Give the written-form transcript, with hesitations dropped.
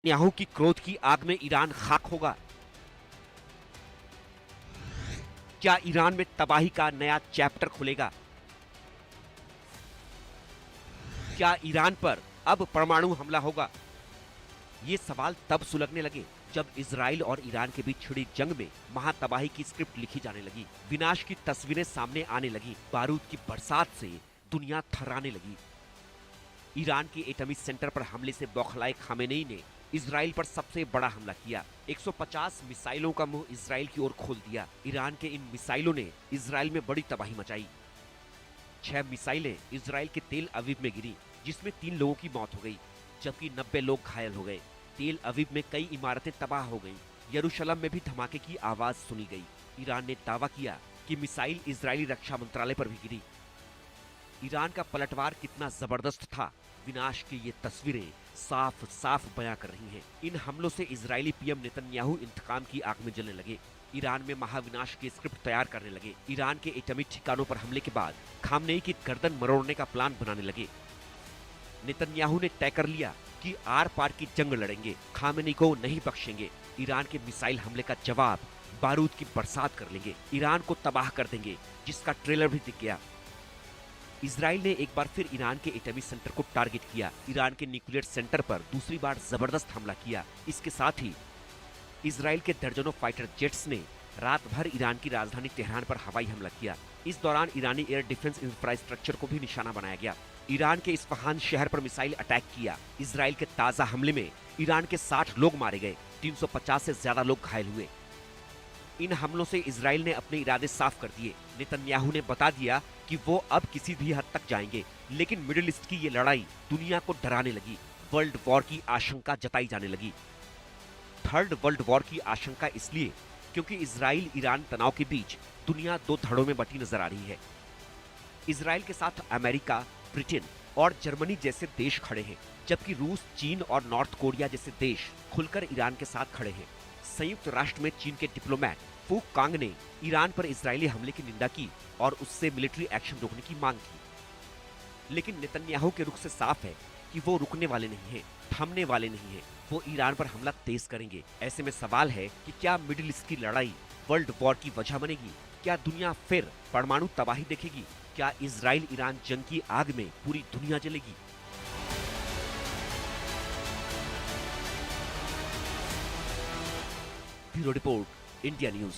Netanyahu की क्रोध की आग में ईरान खाक होगा। क्या ईरान में तबाही का नया चैप्टर खुलेगा? क्या ईरान पर अब परमाणु हमला होगा? ये सवाल तब सुलगने लगे जब इजराइल और ईरान के बीच छिड़ी जंग में महातबाही की स्क्रिप्ट लिखी जाने लगी। विनाश की तस्वीरें सामने आने लगी। बारूद की बरसात से दुनिया थर्राने लगी। ईरान के एटॉमिक सेंटर पर हमले से बौखलाए खामेनेई ने इजराइल पर सबसे बड़ा हमला किया। 150 मिसाइलों का मुंह इजराइल की ओर खोल दिया। ईरान के इन मिसाइलों ने इजराइल में बड़ी तबाही मचाई। 6 मिसाइलें इजराइल के तेल अवीव में गिरी, जिसमें 3 लोगों की मौत हो गई, जबकि 90 लोग घायल हो गए। तेल अवीव में कई इमारतें तबाह हो गईं। यरूशलेम में भी धमाके की आवाज सुनी गई। ईरान ने दावा किया कि मिसाइल इजरायली रक्षा मंत्रालय पर भी गिरी। ईरान का पलटवार कितना जबरदस्त था, विनाश की ये तस्वीरें साफ साफ बयां कर रही हैं। इन हमलों से इजरायली पीएम नेतन्याहू इंतकाम की आग में जलने लगे। ईरान में महाविनाश की स्क्रिप्ट तैयार करने लगे। ईरान के एटॉमिक ठिकानों पर हमले के बाद खामनेई की गर्दन मरोड़ने का प्लान बनाने लगे। नेतन्याहू ने तय कर लिया कि आर पार की जंग लड़ेंगे, खामेनेई को नहीं बख्शेंगे। ईरान के मिसाइल हमले का जवाब बारूद की बरसात कर लेंगे, ईरान को तबाह कर देंगे, जिसका ट्रेलर भी दिख गया। इजराइल ने एक बार फिर ईरान के एटॉमिक सेंटर को टारगेट किया। ईरान के न्यूक्लियर सेंटर पर दूसरी बार जबरदस्त हमला किया। इसके साथ ही इजराइल के दर्जनों फाइटर जेट्स ने रात भर ईरान की राजधानी तेहरान पर हवाई हमला किया। इस दौरान ईरानी एयर डिफेंस इंफ्रास्ट्रक्चर को भी निशाना बनाया गया। ईरान के इस्फहान शहर पर मिसाइल अटैक किया। इजराइल के ताजा हमले में ईरान के 60 लोग मारे गए, 350 से ज्यादा लोग घायल हुए। इन हमलों से इजराइल ने अपने इरादे साफ कर दिए। नेतन्याहू ने बता दिया कि वो अब किसी भी हद तक जाएंगे, लेकिन मिडिल ईस्ट की ये लड़ाई दुनिया को डराने लगी। वर्ल्ड वॉर की आशंका जताई जाने लगी। थर्ड वर्ल्ड वॉर की आशंका इसलिए क्योंकि इजराइल ईरान तनाव के बीच दुनिया 2 धड़ों में बटी नजर आ रही है। इजराइल के साथ अमेरिका, ब्रिटेन और जर्मनी जैसे देश खड़े हैं, जबकि रूस, चीन और नॉर्थ कोरिया जैसे देश खुलकर ईरान के साथ खड़े हैं। संयुक्त राष्ट्र में चीन के डिप्लोमैट फू कांग ने ईरान पर इजरायली हमले की निंदा की और उससे मिलिट्री एक्शन रोकने की मांग की। लेकिन नेतन्याहू के रुख से साफ है कि वो रुकने वाले नहीं हैं, थमने वाले नहीं हैं। वो ईरान पर हमला तेज करेंगे। ऐसे में सवाल है कि क्या मिडिल ईस्ट की लड़ाई वर्ल्ड वॉर की वजह बनेगी? क्या दुनिया फिर परमाणु तबाही देखेगी? क्या इजराइल ईरान जंग की आग में पूरी दुनिया जलेगी? Bureau report, India news.